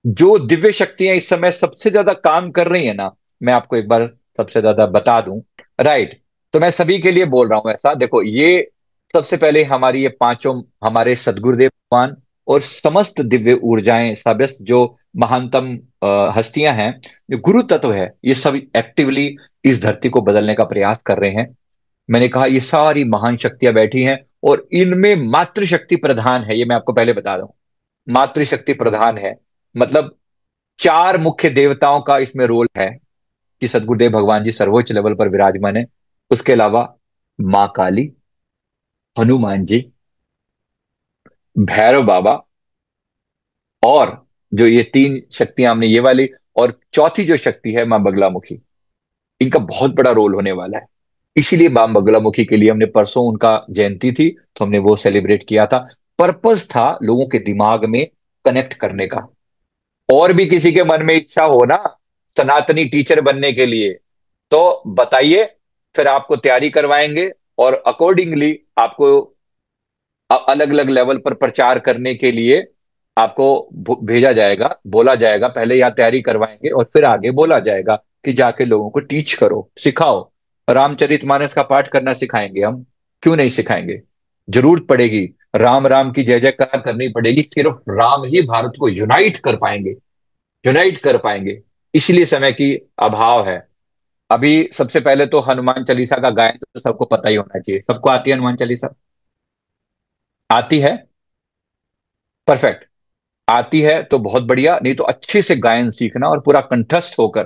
जो दिव्य शक्तियां इस समय सबसे ज्यादा काम कर रही है ना, मैं आपको एक बार सबसे ज्यादा बता दूं। राइट। तो मैं सभी के लिए बोल रहा हूं ऐसा, देखो ये सबसे पहले हमारी ये पांचों, हमारे सदगुरुदेव भगवान और समस्त दिव्य ऊर्जाएं सबस्त जो महानतम हस्तियां हैं, जो गुरु तत्व है, ये सब एक्टिवली इस धरती को बदलने का प्रयास कर रहे हैं। मैंने कहा ये सारी महान शक्तियां बैठी हैं, और इनमें मातृशक्ति प्रधान है, ये मैं आपको पहले बता दूं। मातृशक्ति प्रधान है, मतलब चार मुख्य देवताओं का इसमें रोल है कि सदगुरुदेव भगवान जी सर्वोच्च लेवल पर विराजमान है। उसके अलावा मां काली, हनुमान जी, भैरव बाबा, और जो ये तीन शक्तियां हमने ये वाली, और चौथी जो शक्ति है मां बगलामुखी, इनका बहुत बड़ा रोल होने वाला है। इसीलिए मां बगलामुखी के लिए हमने परसों उनका जयंती थी, तो हमने वो सेलिब्रेट किया था। पर्पस था लोगों के दिमाग में कनेक्ट करने का। और भी किसी के मन में इच्छा हो ना सनातनी टीचर बनने के लिए, तो बताइए, फिर आपको तैयारी करवाएंगे, और अकॉर्डिंगली आपको अलग अलग लेवल पर प्रचार करने के लिए आपको भेजा जाएगा, बोला जाएगा। पहले यहाँ तैयारी करवाएंगे और फिर आगे बोला जाएगा कि जाके लोगों को टीच करो, सिखाओ। रामचरितमानस का पाठ करना सिखाएंगे हम, क्यों नहीं सिखाएंगे? जरूरत पड़ेगी। राम राम की जय जयकार करनी पड़ेगी, सिर्फ राम ही भारत को यूनाइट कर पाएंगे, यूनाइट कर पाएंगे। इसलिए समय की अभाव है। अभी सबसे पहले तो हनुमान चालीसा का गायन तो सबको पता ही होना चाहिए। सबको आती है हनुमान चालीसा? आती है? परफेक्ट। आती है तो बहुत बढ़िया, नहीं तो अच्छे से गायन सीखना और पूरा कंठस्थ होकर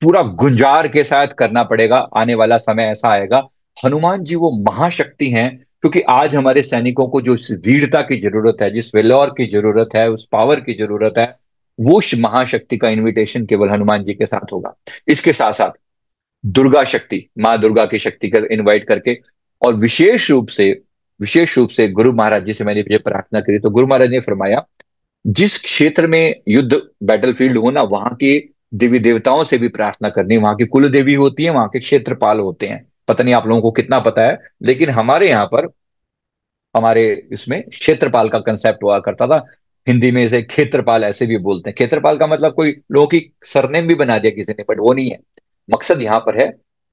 पूरा गुंजार के साथ करना पड़ेगा। आने वाला समय ऐसा आएगा। हनुमान जी वो महाशक्ति हैं, क्योंकि आज हमारे सैनिकों को जो इस वीरता की जरूरत है, जिस वेलोर की जरूरत है, उस पावर की जरूरत है, वो उस महाशक्ति का इनविटेशन केवल हनुमान जी के साथ होगा। इसके साथ साथ दुर्गा शक्ति, माँ दुर्गा की शक्ति का इनवाइट करके, और विशेष रूप से गुरु महाराज जी से मैंने ये प्रार्थना करी, तो गुरु महाराज ने फरमाया जिस क्षेत्र में युद्ध बैटलफील्ड हो ना, वहां के देवी देवताओं से भी प्रार्थना करनी। वहां की कुल देवी होती है, वहां के क्षेत्रपाल होते हैं। पता नहीं आप लोगों को कितना पता है, लेकिन हमारे यहाँ पर, हमारे इसमें क्षेत्रपाल का कंसेप्ट हुआ करता था। हिंदी में इसे क्षेत्रपाल ऐसे भी बोलते हैं। क्षेत्रपाल का मतलब कोई लोगों की सरनेम भी बना दिया किसी ने, बट वो नहीं है। मकसद यहां पर है,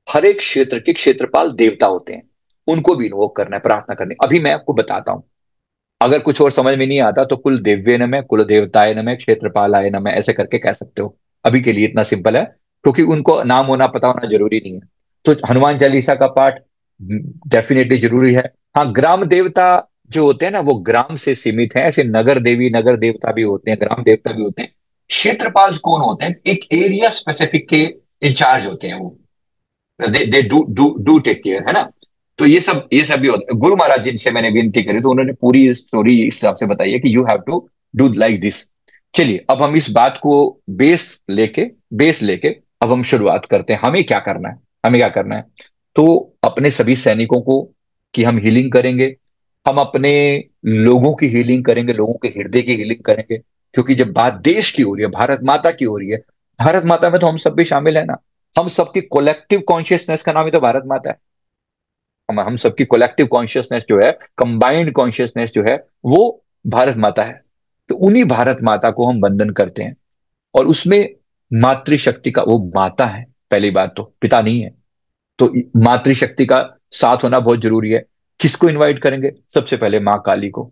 हर एक क्षेत्र के क्षेत्रपाल देवता होते हैं, उनको भी इन्वोक करना है, प्रार्थना करनी। अभी मैं आपको बताता हूं। अगर कुछ और समझ में नहीं आता तो कुल देव्य नमः, कुल देवताय नमः, क्षेत्रपालाय नमः, ऐसे करके कह सकते हो। अभी के लिए इतना सिंपल है, क्योंकि उनको नाम होना पता होना जरूरी नहीं है। तो हनुमान चालीसा का पाठ डेफिनेटली जरूरी है। हाँ, ग्राम देवता जो होते हैं ना, वो ग्राम से सीमित है। ऐसे नगर देवी, नगर देवता भी होते हैं, ग्राम देवता भी होते हैं। क्षेत्रपाल कौन होते हैं? एक एरिया स्पेसिफिक के इंचार्ज होते हैं वो। They do do do take care, है ना? तो ये सब भी होता है। गुरु महाराज जिनसे मैंने विनती करी, तो उन्होंने पूरी स्टोरी इस हिसाब से बताई है कि you have to do like this. चलिए, अब हम इस बात को बेस लेके बेस लेके अब हम शुरुआत करते हैं। हमें क्या करना है? हमें क्या करना है? तो अपने सभी सैनिकों को कि हम हीलिंग करेंगे। हम अपने लोगों की हीलिंग करेंगे, लोगों के हृदय की हीलिंग करेंगे। क्योंकि जब बात देश की हो रही है, भारत माता की हो रही है, भारत माता में तो हम सब भी शामिल है ना। हम सबकी कोलेक्टिव कॉन्शियसनेस का नाम ही तो भारत माता है। हम सबकी कोलेक्टिव कॉन्शियसनेस जो है, कंबाइंड कॉन्शियसनेस जो है, वो भारत माता है। तो उन्हीं भारत माता को हम वंदन करते हैं। और उसमें मातृशक्ति का, वो माता है पहली बात, तो पिता नहीं है। तो मातृशक्ति का साथ होना बहुत जरूरी है। किसको इनवाइट करेंगे? सबसे पहले माँ काली को,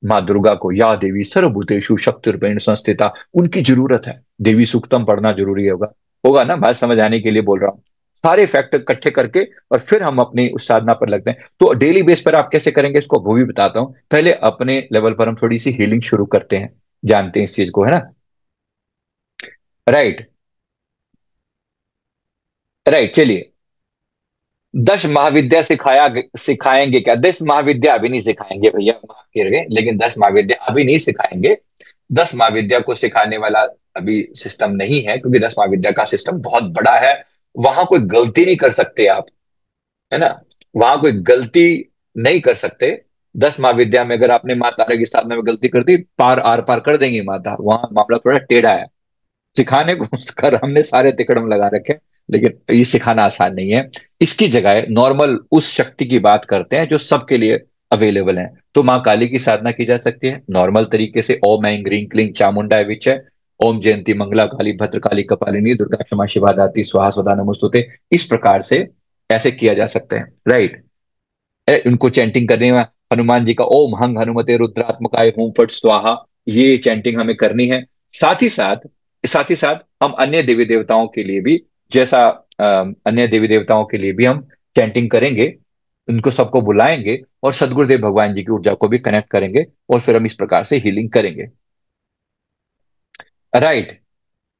माँ दुर्गा को। या देवी सर्वभूतेषु शक्तिरूपेण संस्थिता, उनकी जरूरत है। देवी सूक्तम पढ़ना जरूरी होगा। होगा ना? बात समझ आने के लिए बोल रहा हूं। सारे फैक्टर इकट्ठे करके और फिर हम अपनी उस साधना पर लगते हैं। तो डेली बेस पर आप कैसे करेंगे इसको वो भी बताता हूं। पहले अपने लेवल पर हम थोड़ी सी हीलिंग शुरू करते हैं, जानते हैं इस चीज को, है ना? राइट। राइट, चलिए। 10 महाविद्या सिखाएंगे क्या? 10 महाविद्या अभी नहीं सिखाएंगे भैया, माफ करिए, लेकिन 10 महाविद्या अभी नहीं सिखाएंगे। 10 महाविद्या को सिखाने वाला अभी सिस्टम नहीं है, क्योंकि 10 महाविद्या का सिस्टम बहुत बड़ा है। वहां कोई गलती नहीं कर सकते आप, है ना? वहां कोई गलती नहीं कर सकते। 10 महाविद्या में अगर आपने माँ तारा की साधना में गलती कर दी, पार आर पार कर देंगी माता। वहां मामला थोड़ा टेढ़ा है। सिखाने को कर हमने सारे तिकड़म लगा रखे हैं, लेकिन ये सिखाना आसान नहीं है। इसकी जगह नॉर्मल उस शक्ति की बात करते हैं जो सबके लिए अवेलेबल है। तो माँ काली की साधना की जा सकती है नॉर्मल तरीके से। ओम ऐं ह्रीं क्लीं चामुंडाय विचे, ओम जयंती मंगला काली भद्रकाली कपालिनी दुर्गा क्षमा शिवा दात्री स्वाहा स्वधा नमोस्तुते। इस प्रकार से ऐसे किया जा सकता है, राइट। उनको चैंटिंग करने में हनुमान जी का ओम हंग हनुमते रुद्रात्मकाय हूं फट स्वाहा, ये चैंटिंग हमें करनी है। साथ ही साथ हम अन्य देवी देवताओं के लिए भी, जैसा अन्य देवी देवताओं के लिए भी हम चैंटिंग करेंगे, उनको सबको बुलाएंगे और सदगुरुदेव भगवान जी की ऊर्जा को भी कनेक्ट करेंगे, और फिर हम इस प्रकार से हीलिंग करेंगे, राइट।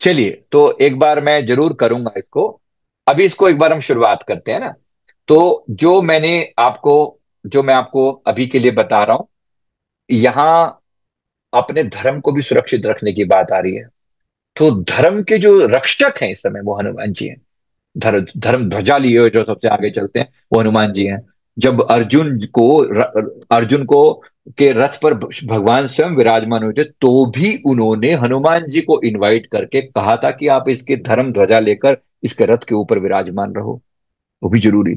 चलिए, तो एक बार मैं जरूर करूंगा इसको। अभी इसको एक बार हम शुरुआत करते हैं ना। तो आपको जो मैं आपको अभी के लिए बता रहा हूं, यहां अपने धर्म को भी सुरक्षित रखने की बात आ रही है। तो धर्म के जो रक्षक हैं इस समय वो हनुमान जी हैं। धर्म ध्वजा लिए हुए जो सबसे आगे चलते हैं वो हनुमान जी हैं। जब अर्जुन को के रथ पर भगवान स्वयं विराजमान हुए थे, तो भी उन्होंने हनुमान जी को इनवाइट करके कहा था कि आप इसके धर्म ध्वजा लेकर इसके रथ के ऊपर विराजमान रहो। वो भी जरूरी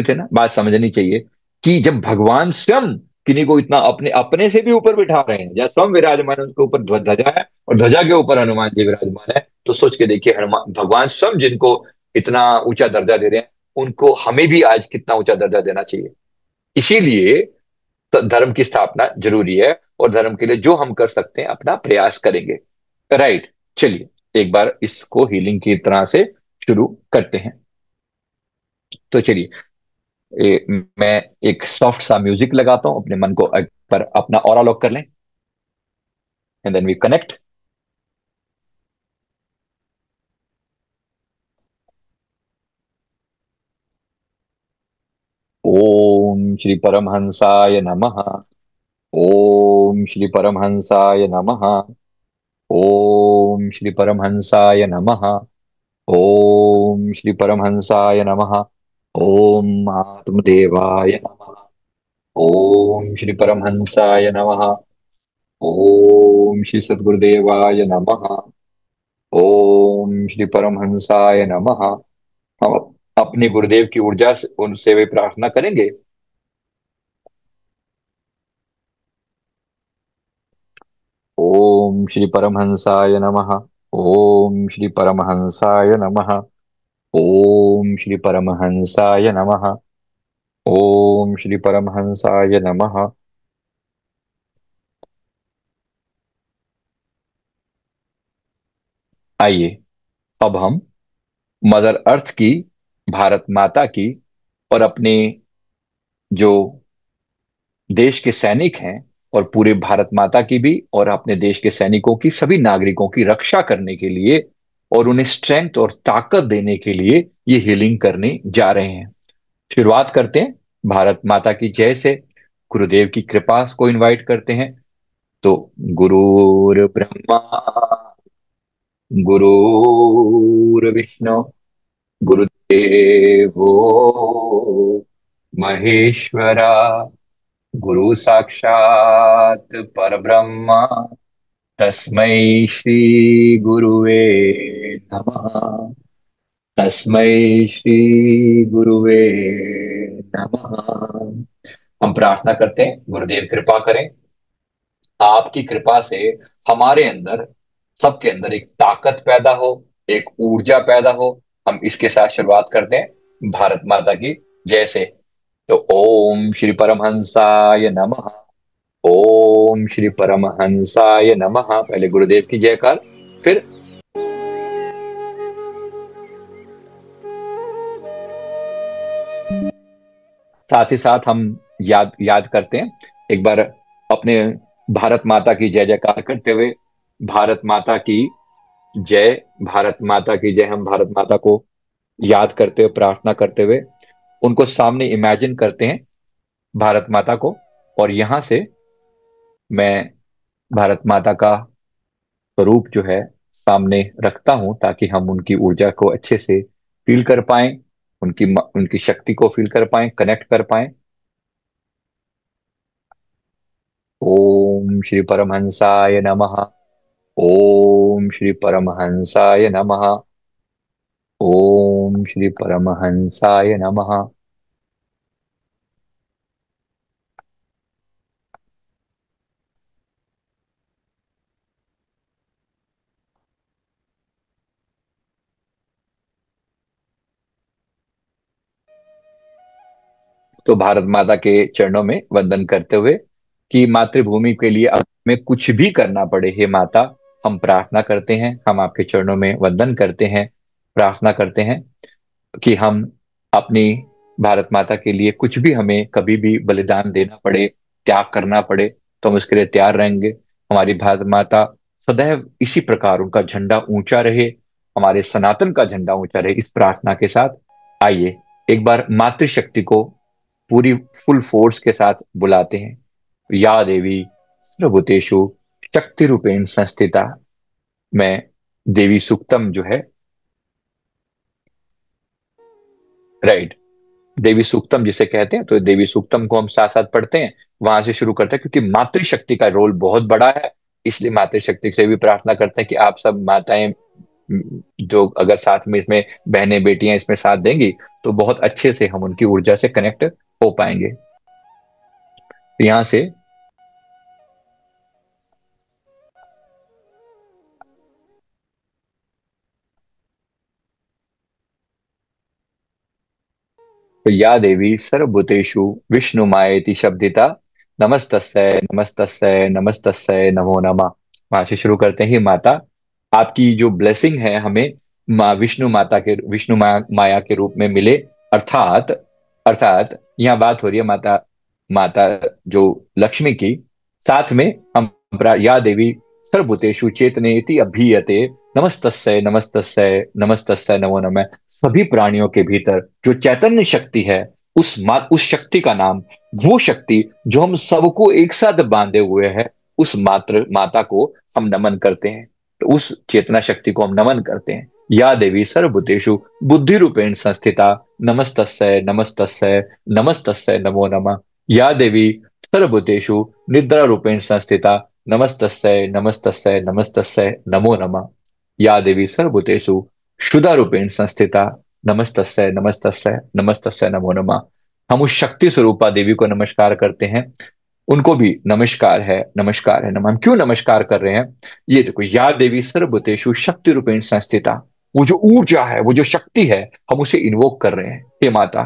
थे ना, बात समझनी चाहिए। कि जब भगवान स्वयं किन्हीं को इतना अपने अपने से भी ऊपर बिठा रहे हैं, जहाँ स्वयं विराजमान है उसके ऊपर ध्वजा है और ध्वजा के ऊपर हनुमान जी विराजमान है, तो सोच के देखिए, हनुमान भगवान स्वयं जिनको इतना ऊंचा दर्जा दे रहे हैं, उनको हमें भी आज कितना ऊंचा दर्जा देना चाहिए। इसीलिए धर्म की स्थापना जरूरी है, और धर्म के लिए जो हम कर सकते हैं अपना प्रयास करेंगे, राइट। चलिए, एक बार इसको हीलिंग की तरह से शुरू करते हैं। तो चलिए, मैं एक सॉफ्ट सा म्यूजिक लगाता हूं, अपने मन को एक पर अपना ऑरा लॉक कर लें, एंड देन वी कनेक्ट। ओम श्री परमहंसाय नमः। ओम श्री परमहंसाय नमः। ओम श्री परमहंसाय नमः। ओम श्री परमहंसाय नमः। ओम आत्मदेवाय नमः। ओम श्री परमहंसाय नमः। ओम श्री सद्गुरुदेवाय नमः। ओम श्री परमहंसाय नमः। हम अपने गुरुदेव की ऊर्जा से उनसे भी प्रार्थना करेंगे। ओम श्री परमहंसाय नमः। ओम श्री परमहंसाय नमः। ओम श्री परमहंसाय नमः। ओम श्री परमहंसाय नमः। आइए, अब हम मदर अर्थ की, भारत माता की, और अपने जो देश के सैनिक हैं, और पूरे भारत माता की भी, और अपने देश के सैनिकों की, सभी नागरिकों की रक्षा करने के लिए और उन्हें स्ट्रेंथ और ताकत देने के लिए ये हीलिंग करने जा रहे हैं। शुरुआत करते हैं भारत माता की जय से। गुरुदेव की कृपा को इनवाइट करते हैं। तो गुरुर ब्रह्मा, गुरुर्विष्णु, गुरुदेवो महेश्वरा, गुरु साक्षात परब्रह्मा, तस्मै श्री गुरुवे नमः। तस्मै श्री गुरुवे नमः। हम प्रार्थना करते हैं, गुरुदेव कृपा करें, आपकी कृपा से हमारे अंदर, सबके अंदर एक ताकत पैदा हो, एक ऊर्जा पैदा हो। हम इसके साथ शुरुआत करते हैं भारत माता की जय से। तो ओम श्री परमहंसाय नमः। ओम श्री परमहंसाय नमः। पहले गुरुदेव की जयकार, फिर साथ ही साथ हम याद याद करते हैं एक बार अपने भारत माता की जय जयकार करते हुए। भारत माता की जय, भारत माता की जय। हम भारत माता को याद करते हुए, प्रार्थना करते हुए, उनको सामने इमेजिन करते हैं, भारत माता को। और यहां से मैं भारत माता का स्वरूप जो है सामने रखता हूं, ताकि हम उनकी ऊर्जा को अच्छे से फील कर पाएं, उनकी शक्ति को फील कर पाएं, कनेक्ट कर पाएं। ओम श्री परमहंसाय नमः। ओम श्री परमहंसाय नमः। ओम श्री परमहंसाय नमः। तो भारत माता के चरणों में वंदन करते हुए कि मातृभूमि के लिए अब हमें कुछ भी करना पड़े, हे माता, हम प्रार्थना करते हैं, हम आपके चरणों में वंदन करते हैं, प्रार्थना करते हैं कि हम अपनी भारत माता के लिए कुछ भी हमें कभी भी बलिदान देना पड़े, त्याग करना पड़े, तो हम उसके लिए तैयार रहेंगे। हमारी भारत माता सदैव इसी प्रकार उनका झंडा ऊंचा रहे, हमारे सनातन का झंडा ऊंचा रहे, इस प्रार्थना के साथ आइए एक बार मातृशक्ति को पूरी फुल फोर्स के साथ बुलाते हैं। या देवी सर्वभूतेषु शक्ति रूपेण संस्थिता। मैं देवी सूक्तम जो है, राइट, देवी सूक्तम जिसे कहते हैं, तो देवी सूक्तम को हम साथ साथ पढ़ते हैं, वहां से शुरू करते हैं, क्योंकि मातृशक्ति का रोल बहुत बड़ा है। इसलिए मातृशक्ति से भी प्रार्थना करते हैं कि आप सब माताएं, जो अगर साथ में इसमें बहनें बेटियां इसमें साथ देंगी, तो बहुत अच्छे से हम उनकी ऊर्जा से कनेक्ट हो पाएंगे। तो यहां से, तो या देवी सर्वभूतेषु विष्णुमायेति शब्दिता, नमस्तस्यै नमस्तस्यै नमस्तस्यै नमो नमः। वहां से शुरू करते हैं, "हे माता, आपकी जो ब्लेसिंग है हमें माँ विष्णु माता के, माया के रूप में मिले। अर्थात, यहाँ बात हो रही है माता, माता जो लक्ष्मी की। साथ में हम या देवी सर्वभूतेषु चेतनेति अभीयते, नमस्तस्यै नमस्तस्यै नमस्तस्यै नमो नमः। सभी प्राणियों के भीतर जो चैतन्य शक्ति है, उस शक्ति का नाम, वो शक्ति जो हम सबको एक साथ बांधे हुए है, उस मात्र माता को हम नमन करते हैं। तो उस चेतना शक्ति को हम नमन करते हैं। या देवी सर्वभूतेषु बुद्धि रूपेण संस्थिता, नमस्तस्यै नमस्तस्यै नमस्तस्यै नमो नमः। या देवी सर्वभूतेषु निद्रा रूपेण संस्थिता, नमस्तस्यै नमस्तस्यै नमस्तस्यै नमो नमः। या देवी सर्वभूतेषु क्षुधा रूपेण संस्थिता, नमस्तस्यै नमस्तस्यै नमस्तस्यै नमो नमः। हम उस शक्ति स्वरूपा देवी को नमस्कार करते हैं, उनको भी नमस्कार है, नमस्कार है, नमः। हम क्यों नमस्कार कर रहे हैं? ये देखो, या देवी सर्वभूतेषु शक्ति रूपेण संस्थिता, वो जो ऊर्जा है, वो जो शक्ति है, हम उसे इन्वोक कर रहे हैं। हे माता,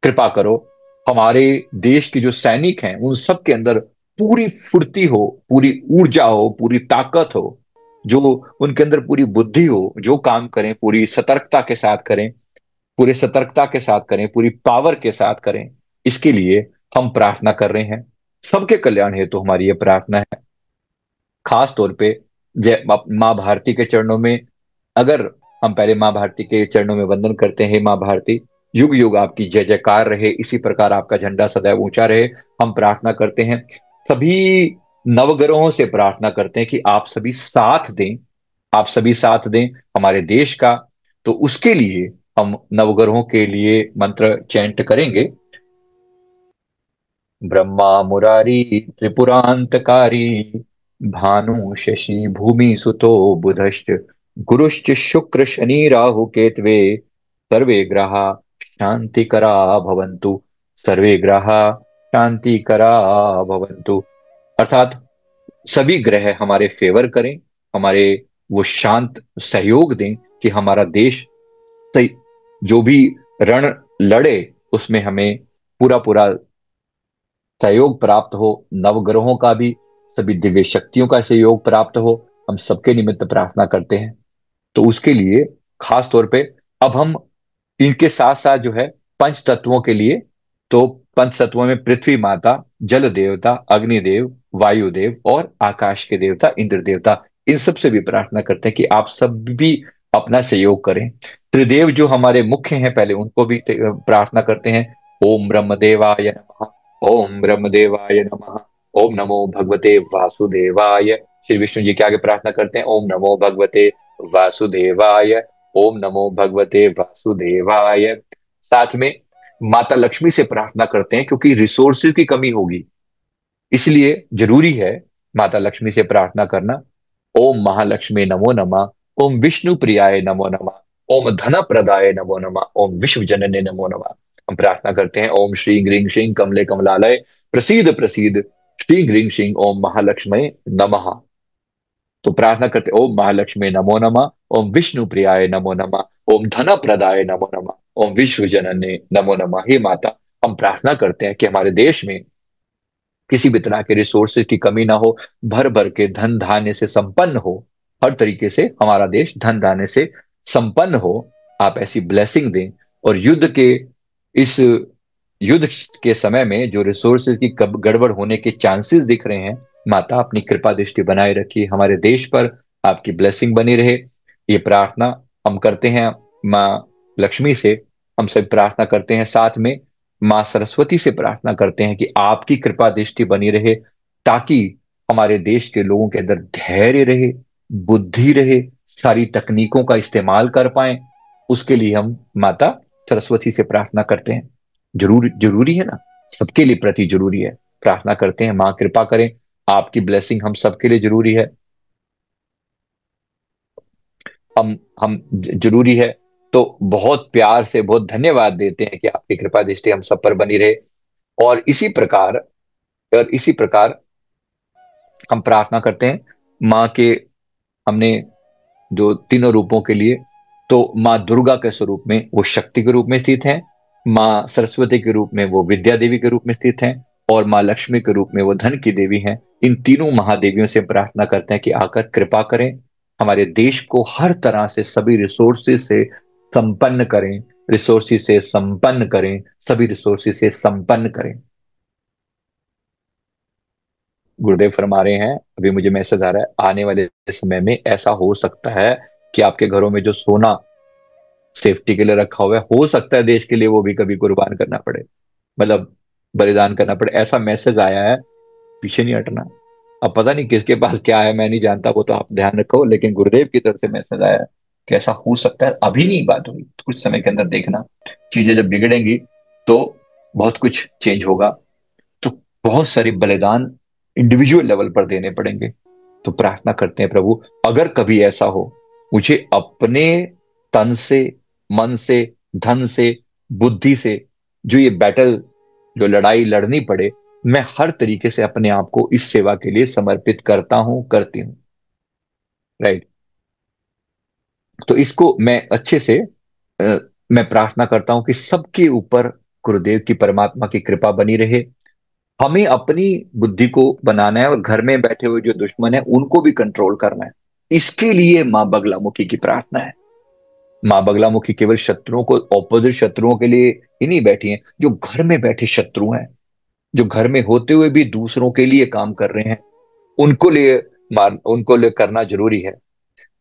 कृपा करो, हमारे देश के जो सैनिक हैं उन सब के अंदर पूरी फुर्ती हो, पूरी ऊर्जा हो, पूरी ताकत हो, जो उनके अंदर पूरी बुद्धि हो, जो काम करें पूरी सतर्कता के साथ करें, पूरी सतर्कता के साथ करें, पूरी पावर के साथ करें। इसके लिए हम प्रार्थना कर रहे हैं। सबके कल्याण हेतु हमारी ये प्रार्थना है। खास तौर पे जय माँ भारती के चरणों में, अगर हम पहले माँ भारती के चरणों में वंदन करते हैं, माँ भारती, युग युग आपकी जय जयकार रहे, इसी प्रकार आपका झंडा सदैव ऊंचा रहे। हम प्रार्थना करते हैं, सभी नवग्रहों से प्रार्थना करते हैं कि आप सभी साथ दें, आप सभी साथ दें हमारे देश का। तो उसके लिए हम नवग्रहों के लिए मंत्र चैंट करेंगे। ब्रह्मा मुरारी त्रिपुरांतकारी, भानु शशि भूमि सुतो बुधश्च, गुरुश्च शुक्र शनि राहु केतवे, सर्वे ग्रहा शांतिकरा भवन्तु, सर्वे ग्रहा शांतिकरा भवन्तु। अर्थात सभी ग्रह हमारे फेवर करें, हमारे वो शांत सहयोग दें कि हमारा देश सही, जो भी रण लड़े उसमें हमें पूरा पूरा सहयोग प्राप्त हो, नवग्रहों का भी, सभी दिव्य शक्तियों का सहयोग प्राप्त हो। हम सबके निमित्त प्रार्थना करते हैं। तो उसके लिए खास तौर पे अब हम इनके साथ साथ जो है पंच तत्वों के लिए, तो पंच तत्वों में पृथ्वी माता, जल देवता, अग्निदेव, वायुदेव और आकाश के देवता इंद्र देवता, इन सब से भी प्रार्थना करते हैं कि आप सब भी अपना सहयोग करें। त्रिदेव जो हमारे मुख्य हैं, पहले उनको भी प्रार्थना करते हैं। ओम ब्रह्मदेवाय नमः, ओम ब्रह्मदेवाय नमः, ओम नमो भगवते वासुदेवाय। श्री विष्णु जी के आगे प्रार्थना करते हैं, ओम नमो भगवते वासुदेवाय, ओम नमो भगवते वासुदेवाय। साथ में माता लक्ष्मी से प्रार्थना करते हैं, क्योंकि रिसोर्सेज की कमी होगी, इसलिए जरूरी है माता लक्ष्मी से प्रार्थना करना। ओम महालक्ष्मी नमो नमः, ओम विष्णु प्रियाय नमो नमः, ओम धन प्रदाय नमो नमः, ओम विश्व जनने नमो नमः। हम प्रार्थना करते हैं, ओम श्री ग्रीं श्रीं कमले कमलालय प्रसीद प्रसीद, श्री ग्रीं श्रीं ओम महालक्ष्मी नमः। तो प्रार्थना करते, ओम महालक्ष्मी नमो नमः, ओम विष्णु प्रियाय नमो नमः, ओम धन प्रदाय नमो नमः, ओम विश्व जनने नमो नमः। हे माता, हम प्रार्थना करते हैं कि हमारे देश में किसी भी तरह के रिसोर्सेज की कमी ना हो, भर भर के धन धान्य से संपन्न हो, हर तरीके से हमारा देश धन धान्य से संपन्न हो। आप ऐसी ब्लेसिंग दें। और इस युद्ध के समय में जो रिसोर्सेज की गड़बड़ होने के चांसेस दिख रहे हैं, माता अपनी कृपा दृष्टि बनाए रखिए, हमारे देश पर आपकी ब्लेसिंग बनी रहे। ये प्रार्थना हम करते हैं माँ लक्ष्मी से, हम सब प्रार्थना करते हैं, साथ में माँ सरस्वती से प्रार्थना करते हैं कि आपकी कृपा दृष्टि बनी रहे, ताकि हमारे देश के लोगों के अंदर धैर्य रहे, बुद्धि रहे, सारी तकनीकों का इस्तेमाल कर पाए। उसके लिए हम माता सरस्वती से प्रार्थना करते हैं। जरूरी है ना, सबके लिए प्रति जरूरी है। प्रार्थना करते हैं माँ कृपा करें, आपकी ब्लेसिंग हम सबके लिए जरूरी है। हम जरूरी है। तो बहुत प्यार से बहुत धन्यवाद देते हैं कि आपकी कृपा दृष्टि हम सब पर बनी रहे। और इसी प्रकार हम प्रार्थना करते हैं माँ के, हमने जो तीनों रूपों के लिए, तो माँ दुर्गा के स्वरूप में वो शक्ति के रूप में स्थित हैं, माँ सरस्वती के रूप में वो विद्या देवी के रूप में स्थित हैं, और माँ लक्ष्मी के रूप में वो धन की देवी हैं। इन तीनों महादेवियों से प्रार्थना करते हैं कि आकर कृपा करें, हमारे देश को हर तरह से सभी रिसोर्सेज से संपन्न करें, रिसोर्सेज से संपन्न करें, सभी रिसोर्सेज से संपन्न करें। गुरुदेव फरमा रहे हैं, अभी मुझे मैसेज आ रहा है, आने वाले समय में ऐसा हो सकता है कि आपके घरों में जो सोना सेफ्टी के लिए रखा हुआ है, हो सकता है देश के लिए वो भी कभी कुर्बान करना पड़े, मतलब बलिदान करना पड़े। ऐसा मैसेज आया है, पीछे नहीं हटना। अब पता नहीं किसके पास क्या है, मैं नहीं जानता, वो तो आप ध्यान रखो, लेकिन गुरुदेव की तरफ से मैसेज आया है कि ऐसा हो सकता है। अभी नहीं बात हुई, कुछ समय के अंदर देखना, चीजें जब बिगड़ेंगी तो बहुत कुछ चेंज होगा। तो बहुत सारे बलिदान इंडिविजुअल लेवल पर देने पड़ेंगे। तो प्रार्थना करते हैं प्रभु, अगर कभी ऐसा हो, मुझे अपने तन से, मन से, धन से, बुद्धि से जो ये बैटल, जो लड़ाई लड़नी पड़े, मैं हर तरीके से अपने आप को इस सेवा के लिए समर्पित करता हूं, करती हूं। राइट। तो इसको मैं अच्छे से मैं प्रार्थना करता हूं कि सबके ऊपर गुरुदेव की, परमात्मा की कृपा बनी रहे। हमें अपनी बुद्धि को बनाना है, और घर में बैठे हुए जो दुश्मन है उनको भी कंट्रोल करना है। इसके लिए मां बगलामुखी की प्रार्थना है। मां बगलामुखी केवल शत्रुओं को, ऑपोजिट शत्रुओं के लिए ही नहीं बैठी हैं, जो घर में बैठे शत्रु हैं, जो घर में होते हुए भी दूसरों के लिए काम कर रहे हैं, उनको लिए करना जरूरी है।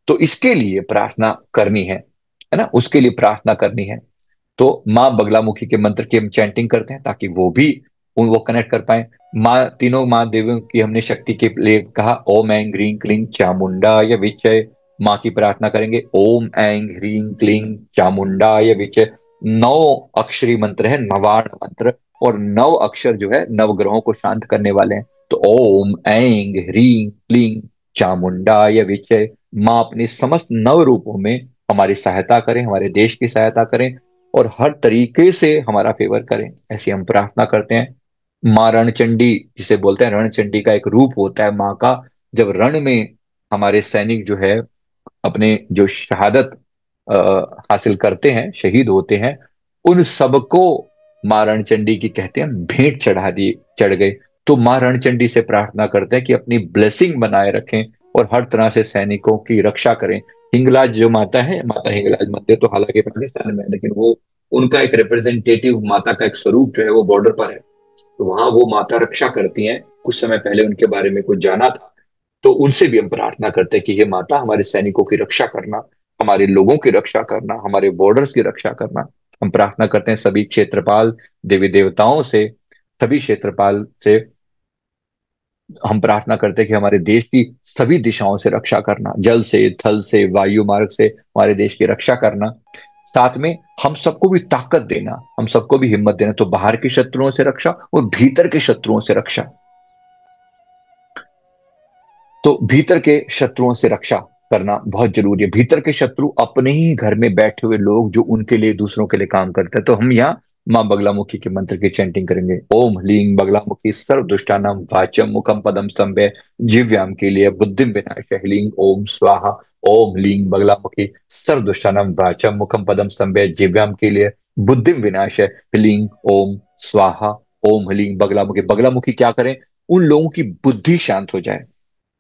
तो इसके लिए प्रार्थना करनी है ना, उसके लिए प्रार्थना करनी है। तो माँ बगलामुखी के मंत्र की हम चैंटिंग करते हैं, ताकि वो भी वो कनेक्ट कर पाए। माँ, तीनों माँ देवियों की हमने शक्ति के लिए कहा, ओम ऐं ह्रीं क्लीं चामुंडाय विचय। माँ की प्रार्थना करेंगे, ओम ऐं ह्रीं क्लीं चामुंडाय विचय। 9 अक्षरी मंत्र है, नवार्ण मंत्र, और 9 अक्षर जो है नवग्रहों को शांत करने वाले हैं। तो ओम ऐं ह्रीं क्लीं चामुंडाय विचय। माँ अपने समस्त 9 रूपों में हमारी सहायता करें, हमारे देश की सहायता करें, और हर तरीके से हमारा फेवर करें, ऐसी हम प्रार्थना करते हैं। माँ रणचंडी जिसे बोलते हैं, रणचंडी का एक रूप होता है माँ का। जब रण में हमारे सैनिक जो है अपने जो शहादत अ, हासिल करते हैं, शहीद होते हैं, उन सबको माँ रणचंडी की कहते हैं भेंट चढ़ा दी, चढ़ गए। तो माँ रणचंडी से प्रार्थना करते हैं कि अपनी ब्लेसिंग बनाए रखें, और हर तरह से सैनिकों की रक्षा करें। हिंगलाज जो माता है, माता हिंगलाज मंदिर तो हालांकि पाकिस्तान में है, लेकिन वो उनका एक रिप्रेजेंटेटिव, माता का एक स्वरूप जो है वो बॉर्डर पर है। तो वहां वो माता रक्षा करती हैं। कुछ समय पहले उनके बारे में कुछ जाना था, तो उनसे भी हम प्रार्थना करते हैं कि हे माता, हमारे सैनिकों की रक्षा करना, हमारे लोगों की रक्षा करना, हमारे बॉर्डर्स की रक्षा करना। हम प्रार्थना करते हैं सभी क्षेत्रपाल देवी देवताओं से, सभी क्षेत्रपाल से हम प्रार्थना करते हैं कि हमारे देश की सभी दिशाओं से रक्षा करना, जल से, थल से, वायु मार्ग से हमारे देश की रक्षा करना। साथ में हम सबको भी ताकत देना, हम सबको भी हिम्मत देना। तो बाहर के शत्रुओं से रक्षा और भीतर के शत्रुओं से रक्षा। तो भीतर के शत्रुओं से रक्षा करना बहुत जरूरी है। भीतर के शत्रु अपने ही घर में बैठे हुए लोग, जो उनके लिए, दूसरों के लिए काम करते हैं। तो हम यहाँ माँ बगलामुखी के मंत्र की चैंटिंग करेंगे, ओम ह्लीं बगलामुखी सर्व दुष्टानाम वाचम मुखम पदम स्तंभे जिव्याम के लिए बुद्धिम विनाश ह्लीं ओम स्वाहा। ओम ह्लीं बगलामुखी सर्व दुष्टानाम वाचम मुखम पदम स्तंभे जिव्याम के लिए बुद्धिम विनाश ह्लीं ओम स्वाहा, ओम ह्लीं बगलामुखी। बगलामुखी क्या करें? उन लोगों की बुद्धि शांत हो जाए।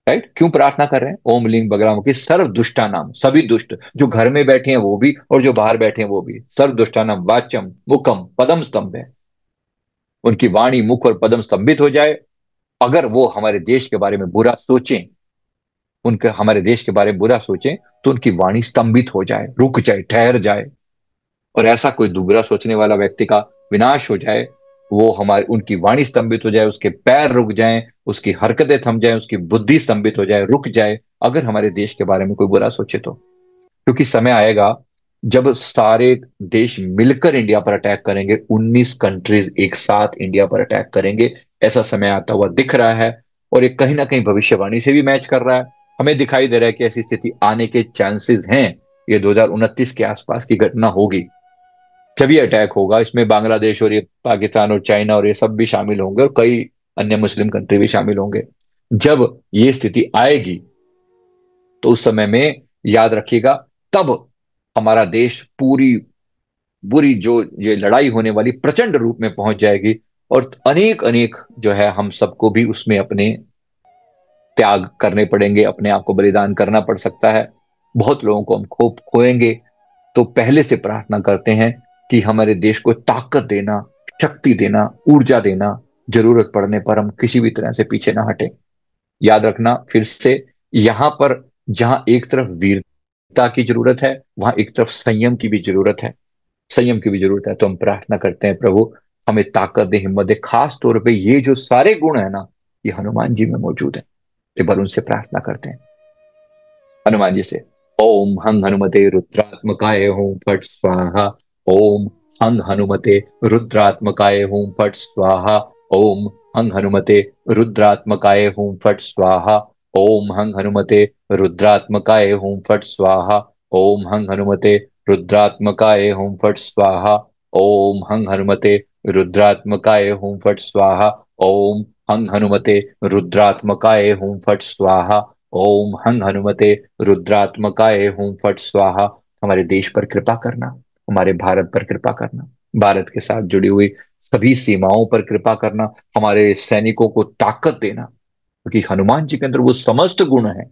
राइट? क्यों प्रार्थना कर रहे हैं? ओम लिंग बगलामुखी सर्व दुष्टा नाम, सभी दुष्ट जो घर में बैठे हैं वो भी और जो बाहर बैठे हैं वो भी, सर्व दुष्टा नाम वाच्यम मुखम पदम स्तंभ है। उनकी वाणी, मुख और पदम स्तंभित हो जाए। अगर वो हमारे देश के बारे में बुरा सोचें, उनके हमारे देश के बारे में बुरा सोचें, तो उनकी वाणी स्तंभित हो जाए, रुक जाए, ठहर जाए। और ऐसा कोई बुरा सोचने वाला व्यक्ति का विनाश हो जाए, वो हमारे उनकी वाणी स्तंभित हो जाए, उसके पैर रुक जाएं, उसकी हरकतें थम जाएं, उसकी बुद्धि स्तंभित हो जाए, रुक जाए, अगर हमारे देश के बारे में कोई बुरा सोचे तो। क्योंकि समय आएगा जब सारे देश मिलकर इंडिया पर अटैक करेंगे, 19 कंट्रीज एक साथ इंडिया पर अटैक करेंगे। ऐसा समय आता हुआ दिख रहा है, और ये कहीं ना कहीं भविष्यवाणी से भी मैच कर रहा है। हमें दिखाई दे रहा है कि ऐसी स्थिति आने के चांसेस हैं। ये 2029 के आसपास की घटना होगी जब ये अटैक होगा। इसमें बांग्लादेश और ये पाकिस्तान और चाइना और ये सब भी शामिल होंगे, और कई अन्य मुस्लिम कंट्री भी शामिल होंगे। जब ये स्थिति आएगी तो उस समय में याद रखिएगा, तब हमारा देश पूरी बुरी जो ये लड़ाई होने वाली प्रचंड रूप में पहुंच जाएगी। और अनेक अनेक जो है हम सबको भी उसमें अपने त्याग करने पड़ेंगे, अपने आप को बलिदान करना पड़ सकता है। बहुत लोगों को हम खोएंगे। तो पहले से प्रार्थना करते हैं कि हमारे देश को ताकत देना, शक्ति देना, ऊर्जा देना। जरूरत पड़ने पर हम किसी भी तरह से पीछे ना हटें। याद रखना फिर से, यहां पर जहां एक तरफ वीरता की जरूरत है, वहां एक तरफ संयम की भी जरूरत है। संयम की भी जरूरत है। तो हम प्रार्थना करते हैं, प्रभु हमें ताकत दे, हिम्मत दे। खास तौर पे ये जो सारे गुण है ना, ये हनुमान जी में मौजूद है। एक बार उनसे प्रार्थना करते हैं, हनुमान जी से। ओम हंग हनुमते रुद्रात्मकाय हूं फट स्वाहा। ओम हंग हनुमते रुद्रात्मकाय हूं फट स्वाहा। ओम हंग हनुमते रुद्रात्मकाय हूं फट स्वाहा। ओम हंग हनुमते रुद्रात्मकाय हूं फट स्वाहा। ओम हंग हनुमते रुद्रात्मकाय हूं फट स्वाहा। ओम हंग हनुमते रुद्रात्मकाय हूं फट स्वाहा। ओम हंग हनुमते रुद्रात्मकाय हूं फट स्वाहा। ओम हंग हनुमते रुद्रात्मकाय हूं फट स्वाहा। हमारे देश पर कृपा करना, हमारे भारत पर कृपा करना, भारत के साथ जुड़ी हुई सभी सीमाओं पर कृपा करना, हमारे सैनिकों को ताकत देना। क्योंकि हनुमान जी के अंदर वो समस्त गुण है,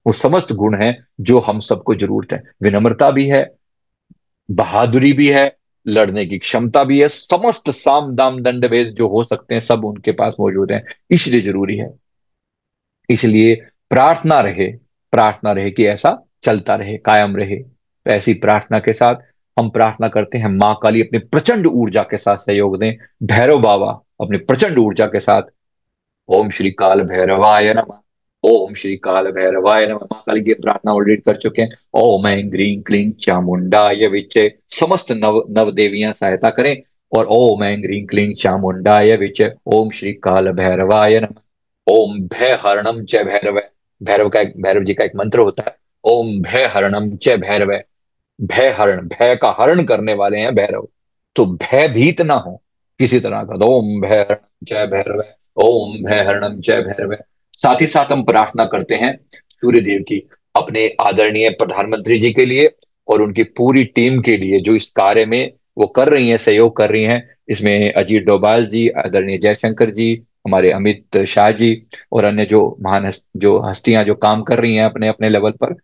वो समस्त गुण है जो हम सबको जरूरत है। विनम्रता भी है, बहादुरी भी है, लड़ने की क्षमता भी है। समस्त साम दाम दंड भेद जो हो सकते हैं सब उनके पास मौजूद है। इसलिए जरूरी है, इसलिए प्रार्थना रहे, प्रार्थना रहे कि ऐसा चलता रहे, कायम रहे। तो ऐसी प्रार्थना के साथ हम प्रार्थना करते हैं, मां काली अपनी प्रचंड ऊर्जा के साथ सहयोग दें। भैरव बाबा अपनी प्रचंड ऊर्जा के साथ, ओम श्री काल भैरवाय नमः। ओम श्री काल भैरवाय नमः। मां काली की प्रार्थना ऑलरेडी कर चुके हैं। ओम ऐं ग्रीं क्लीं चामुंडाय विचे। समस्त नव नव देवियां सहायता करें। और ओम ऐं ग्रीं क्लीं चामुंडाय विचे। ओम श्री काल भैरवाय नमः। ओम भय हरणम च भैरव। भैरव जी का एक मंत्र होता है, ओम भय हरणम च भैरव। भय हरण, भय का हरण करने वाले हैं भैरव। तो भयभीत ना हो किसी तरह का। तो ओम भय हरणम जय भैरव। ओम भय हरणम जय भैरव। साथ ही साथ हम प्रार्थना करते हैं सूर्य देव की, अपने आदरणीय प्रधानमंत्री जी के लिए और उनकी पूरी टीम के लिए जो इस कार्य में वो कर रही हैं, सहयोग कर रही हैं। इसमें अजीत डोभाल जी, आदरणीय जयशंकर जी, हमारे अमित शाह जी और अन्य जो जो हस्तियां जो काम कर रही हैं अपने अपने लेवल पर।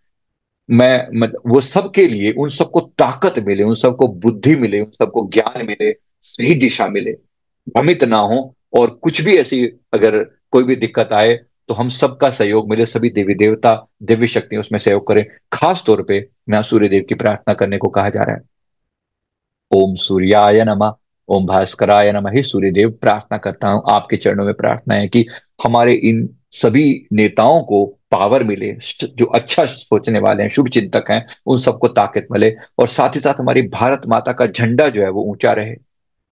वो सबके लिए, उन सबको ताकत मिले, उन सबको बुद्धि मिले, उन सबको ज्ञान मिले, सही दिशा मिले, भ्रमित ना हो। और कुछ भी ऐसी अगर कोई भी दिक्कत आए तो हम सबका सहयोग मिले, सभी देवी देवता दिव्य शक्ति उसमें सहयोग करें। खास तौर पे मैं सूर्य देव की प्रार्थना करने को कहा जा रहा है। ओम सूर्याय नमः। ओम भास्कराय नमः। हे सूर्यदेव, प्रार्थना करता हूं, आपके चरणों में प्रार्थना है कि हमारे इन सभी नेताओं को पावर मिले, जो अच्छा सोचने वाले हैं, शुभ चिंतक हैं, उन सबको ताकत मिले। और साथ ही साथ हमारी भारत माता का झंडा जो है वो ऊंचा रहे।